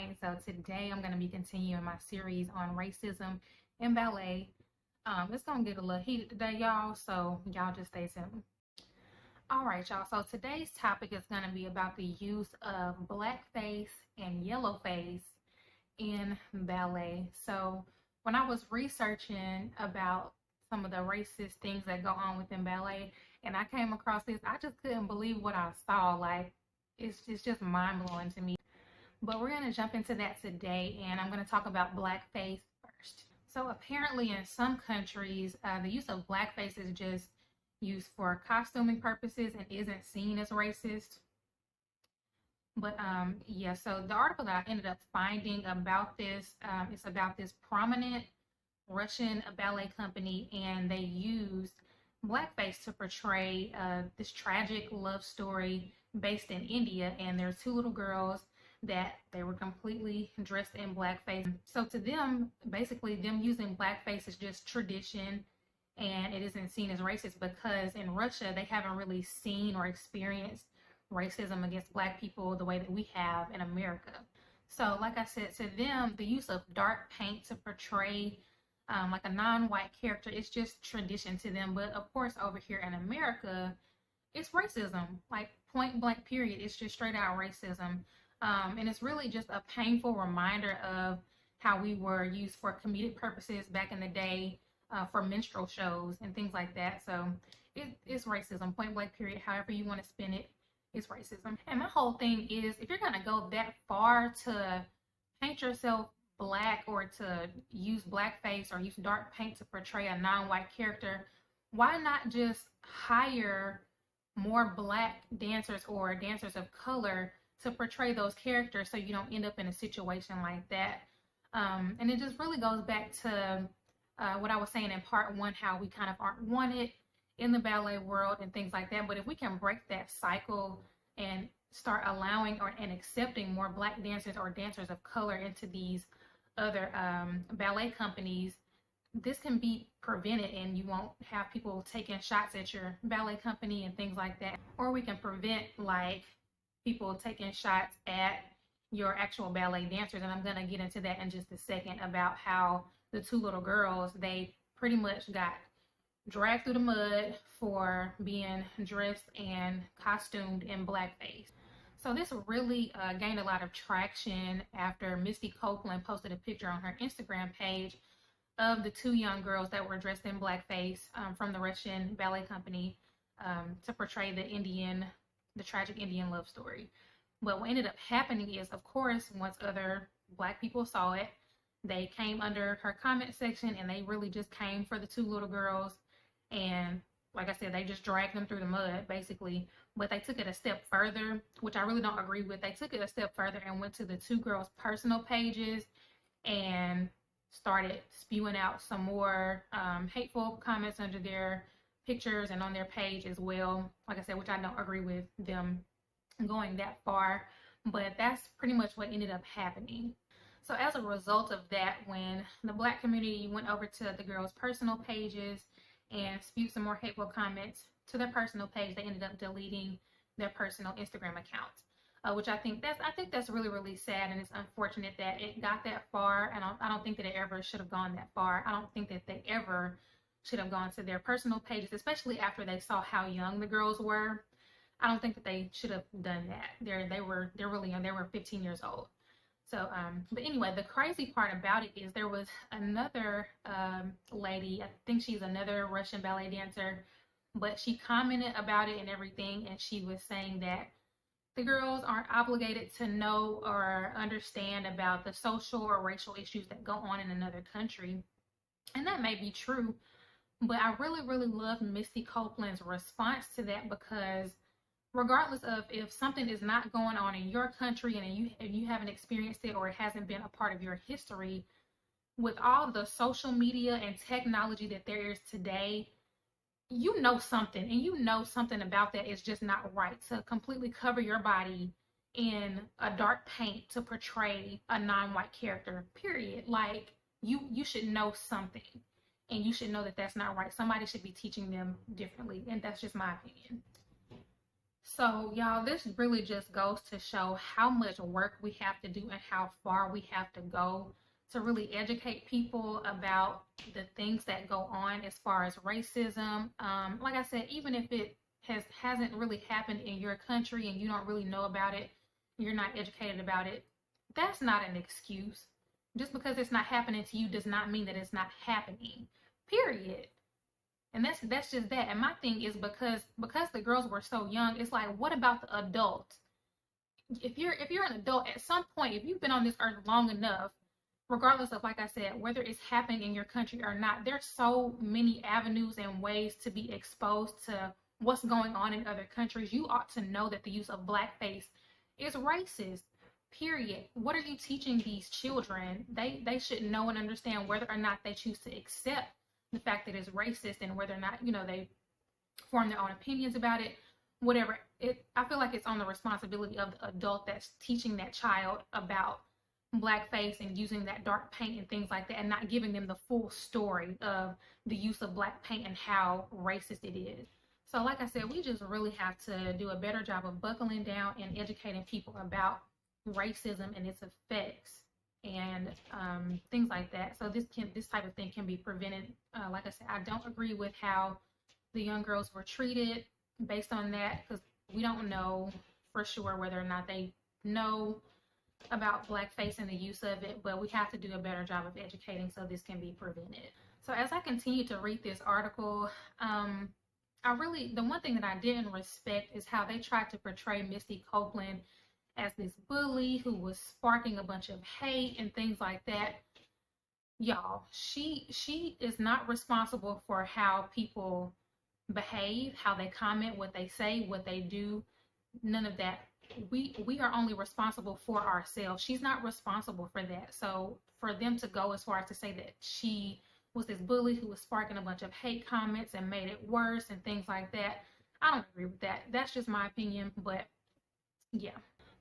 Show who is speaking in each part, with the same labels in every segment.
Speaker 1: point. So today I'm going to be continuing my series on racism in ballet. It's going to get a little heated today, y'all, so y'all just stay tuned. All right, y'all. So today's topic is going to be about the use of blackface and yellowface in ballet. So when I was researching about some of the racist things that go on within ballet, and I came across this, I just couldn't believe what I saw. Like, it's just mind-blowing to me. But we're going to jump into that today, and I'm going to talk about blackface first. So apparently in some countries, the use of blackface is just used for costuming purposes and isn't seen as racist. But yeah, so the article that I ended up finding about this, it's about this prominent Russian ballet company, and they used blackface to portray this tragic love story based in India. And there are two little girls that they were completely dressed in blackface. So to them, basically them using blackface is just tradition, and it isn't seen as racist because in Russia they haven't really seen or experienced racism against Black people the way that we have in America. So like I said, to them, the use of dark paint to portray like a non-white character is just tradition to them. But of course, over here in America, it's racism, like point blank period. It's just straight out racism. And it's really just a painful reminder of how we were used for comedic purposes back in the day, for minstrel shows and things like that. So it's racism, point blank period. However you want to spin it, it's racism. And my whole thing is, if you're going to go that far to paint yourself black or to use blackface or use dark paint to portray a non-white character, why not just hire more Black dancers or dancers of color to portray those characters so you don't end up in a situation like that? And it just really goes back to what I was saying in part one, how we kind of aren't wanted in the ballet world and things like that. But if we can break that cycle and start allowing and accepting more Black dancers or dancers of color into these other ballet companies, this can be prevented, and you won't have people taking shots at your ballet company and things like that. Or we can prevent like people taking shots at your actual ballet dancers. And I'm going to get into that in just a second, about how the two little girls, they pretty much got dragged through the mud for being dressed and costumed in blackface. So this really gained a lot of traction after Misty Copeland posted a picture on her Instagram page of the two young girls that were dressed in blackface from the Russian ballet company to portray the tragic Indian love story. But what ended up happening is, of course, once other Black people saw it, they came under her comment section and they really just came for the two little girls. And like I said, they just dragged them through the mud, basically. But they took it a step further, which I really don't agree with. They took it a step further and went to the two girls' personal pages and started spewing out some more hateful comments under their pictures and on their page as well. Like I said, which I don't agree with them going that far. But that's pretty much what ended up happening. So as a result of that, when the Black community went over to the girls' personal pages and spewed some more hateful comments to their personal page, they ended up deleting their personal Instagram accounts, which I think that's really, really sad, and it's unfortunate that it got that far. And I don't think that it ever should have gone that far. I don't think that they ever should have gone to their personal pages, especially after they saw how young the girls were. I don't think that they should have done that. They're really young. They were 15 years old. So, but anyway, the crazy part about it is there was another lady, I think she's another Russian ballet dancer, but she commented about it and everything, and she was saying that the girls aren't obligated to know or understand about the social or racial issues that go on in another country. And that may be true, but I really, really love Misty Copeland's response to that, because regardless of if something is not going on in your country and you haven't experienced it, or it hasn't been a part of your history, with all the social media and technology that there is today, you know something, and you know something about that is just not right. To completely cover your body in a dark paint to portray a non-white character, period. Like, you should know something, and you should know that that's not right. Somebody should be teaching them differently, and that's just my opinion. So, y'all, this really just goes to show how much work we have to do and how far we have to go to really educate people about the things that go on as far as racism. Like I said, even if it hasn't really happened in your country and you don't really know about it, you're not educated about it, that's not an excuse. Just because it's not happening to you does not mean that it's not happening. Period. And that's just that. And my thing is because the girls were so young, it's like, what about the adults? If you're an adult at some point, if you've been on this earth long enough, regardless of, like I said, whether it's happening in your country or not, there's so many avenues and ways to be exposed to what's going on in other countries. You ought to know that the use of blackface is racist. Period. What are you teaching these children? They should know and understand whether or not they choose to accept the fact that it's racist and whether or not, they form their own opinions about it, whatever. I feel like it's on the responsibility of the adult that's teaching that child about blackface and using that dark paint and things like that, and not giving them the full story of the use of black paint and how racist it is. So like I said, we just really have to do a better job of buckling down and educating people about racism and its effects and things like that. So this type of thing can be prevented. Like I said, I don't agree with how the young girls were treated based on that, because we don't know for sure whether or not they know about blackface and the use of it, but we have to do a better job of educating so this can be prevented. So as I continue to read this article, the one thing that I didn't respect is how they tried to portray Misty Copeland as this bully who was sparking a bunch of hate and things like that. Y'all, she is not responsible for how people behave, how they comment, what they say, what they do. None of that. We are only responsible for ourselves. She's not responsible for that. So for them to go as far as to say that she was this bully who was sparking a bunch of hate comments and made it worse and things like that, I don't agree with that. That's just my opinion, but yeah.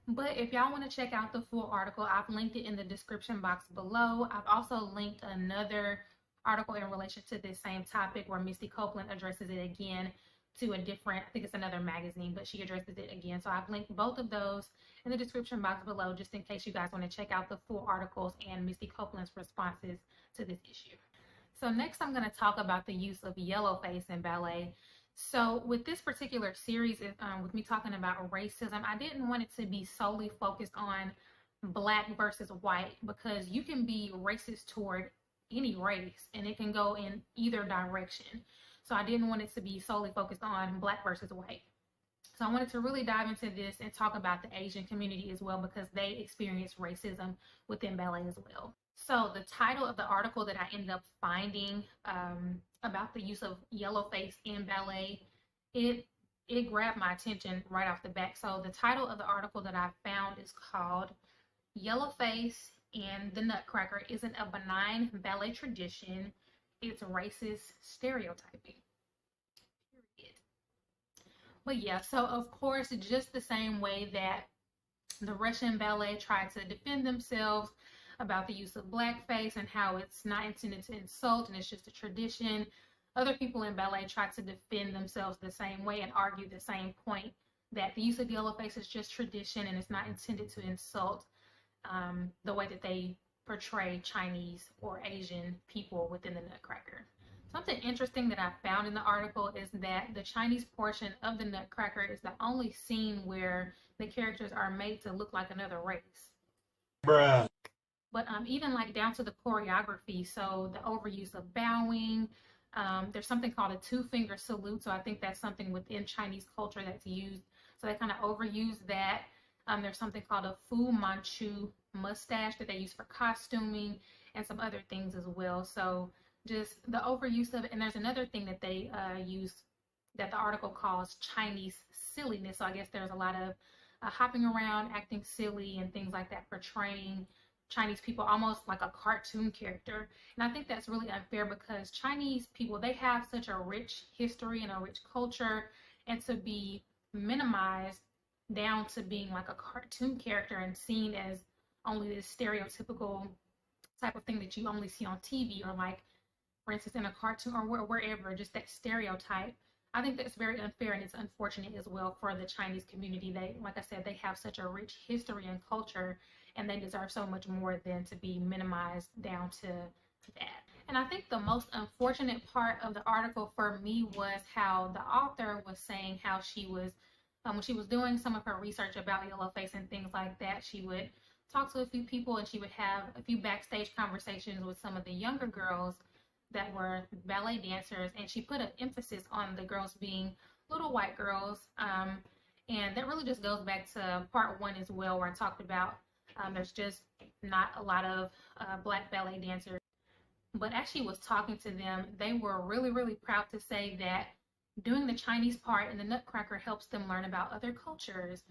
Speaker 1: But if y'all want to check out the full article, I've linked it in the description box below. I've also linked another article in relation to this same topic where Misty Copeland addresses it again to a different, I think it's another magazine, but she addresses it again. So I've linked both of those in the description box below, just in case you guys want to check out the full articles and Misty Copeland's responses to this issue. So next I'm going to talk about the use of Yellowface in ballet. So with this particular series, with me talking about racism, I didn't want it to be solely focused on black versus white, because you can be racist toward any race and it can go in either direction. So I didn't want it to be solely focused on black versus white. So I wanted to really dive into this and talk about the Asian community as well, because they experience racism within ballet as well. So the title of the article that I ended up finding about the use of Yellowface in ballet, it grabbed my attention right off the bat. So the title of the article that I found is called Yellowface and the Nutcracker Isn't a Benign Ballet Tradition, It's Racist Stereotyping. Period. But yeah, so of course, just the same way that the Russian ballet tried to defend themselves about the use of blackface and how it's not intended to insult and it's just a tradition, other people in ballet try to defend themselves the same way and argue the same point, that the use of yellowface is just tradition and it's not intended to insult the way that they portray Chinese or Asian people within the Nutcracker. Something interesting that I found in the article is that the Chinese portion of the Nutcracker is the only scene where the characters are made to look like another race. Bruh. But even like down to the choreography, so the overuse of bowing, there's something called a two-finger salute. So I think that's something within Chinese culture that's used. So they kind of overuse that. There's something called a Fu Manchu mustache that they use for costuming and some other things as well. So just the overuse of it. And there's another thing that they use that the article calls Chinese silliness. So I guess there's a lot of hopping around, acting silly and things like that, portraying Chinese people almost like a cartoon character. And I think that's really unfair, because Chinese people, they have such a rich history and a rich culture, and to be minimized down to being like a cartoon character and seen as only this stereotypical type of thing that you only see on TV, or like, for instance, in a cartoon or wherever, just that stereotype. I think that's very unfair, and it's unfortunate as well for the Chinese community. They, like I said, they have such a rich history and culture, and they deserve so much more than to be minimized down to that. And I think the most unfortunate part of the article for me was how the author was saying how she was, when she was doing some of her research about Yellowface and things like that, she would talk to a few people and she would have a few backstage conversations with some of the younger girls that were ballet dancers, and she put an emphasis on the girls being little white girls, and that really just goes back to part 1 as well, where I talked about there's just not a lot of black ballet dancers. But as she was talking to them, they were really proud to say that doing the Chinese part in the Nutcracker helps them learn about other cultures.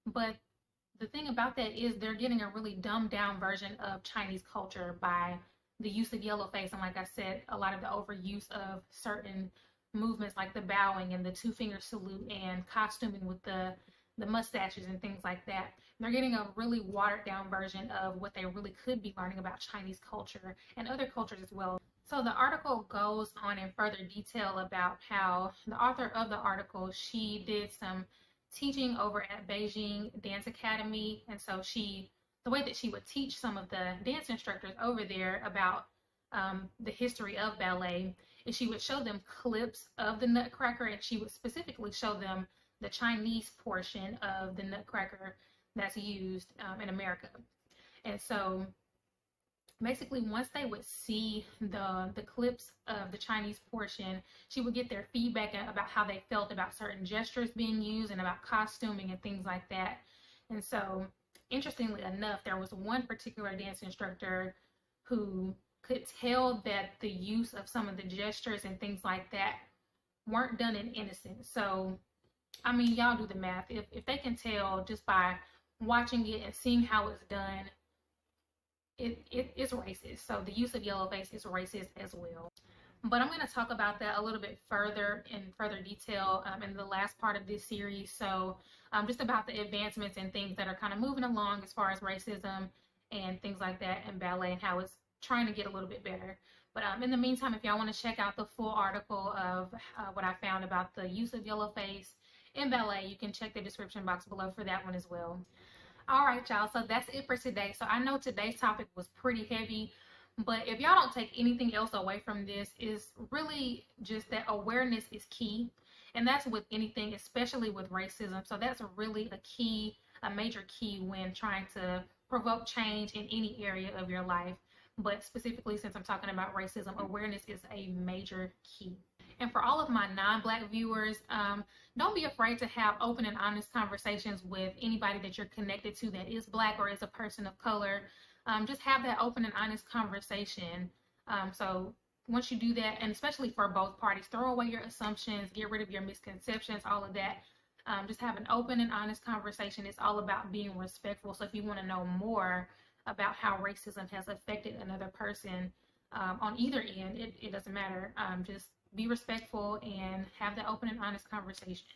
Speaker 1: But the thing about that is they're getting a really dumbed down version of Chinese culture by the use of Yellowface, and like I said, a lot of the overuse of certain movements like the bowing and the 2-finger salute and costuming with the mustaches and things like that. They're getting a really watered down version of what they really could be learning about Chinese culture and other cultures as well. So the article goes on in further detail about how the author of the article, she did some teaching over at Beijing Dance Academy, and so the way that she would teach some of the dance instructors over there about the history of ballet is she would show them clips of the Nutcracker, and she would specifically show them the Chinese portion of the Nutcracker that's used in America. And so basically once they would see the clips of the Chinese portion, she would get their feedback about how they felt about certain gestures being used and about costuming and things like that. And so interestingly enough, there was one particular dance instructor who could tell that the use of some of the gestures and things like that weren't done in innocence. So, I mean, y'all do the math. If they can tell just by watching it and seeing how it's done, it's racist. So the use of Yellowface is racist as well. But I'm going to talk about that a little bit further in further detail in the last part of this series. So just about the advancements and things that are kind of moving along as far as racism and things like that in ballet and how it's trying to get a little bit better. But in the meantime, if y'all want to check out the full article of what I found about the use of Yellowface in ballet, you can check the description box below for that one as well. All right, y'all. So that's it for today. So I know today's topic was pretty heavy, but if y'all don't take anything else away from this, is really just that awareness is key. And that's with anything, especially with racism. So that's really a major key when trying to provoke change in any area of your life. But specifically, since I'm talking about racism, awareness is a major key. And for all of my non-Black viewers, don't be afraid to have open and honest conversations with anybody that you're connected to that is Black or is a person of color. Just have that open and honest conversation. So once you do that, and especially for both parties, throw away your assumptions, get rid of your misconceptions, all of that. Just have an open and honest conversation. It's all about being respectful. So if you want to know more about how racism has affected another person on either end, it doesn't matter. Just be respectful and have the open and honest conversation.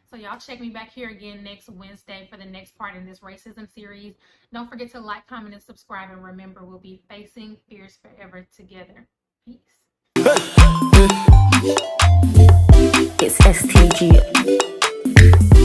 Speaker 1: So y'all check me back here again next Wednesday for the next part in this racism series. Don't forget to like, comment, and subscribe. And remember, we'll be facing fears forever together. Peace.
Speaker 2: It's STG.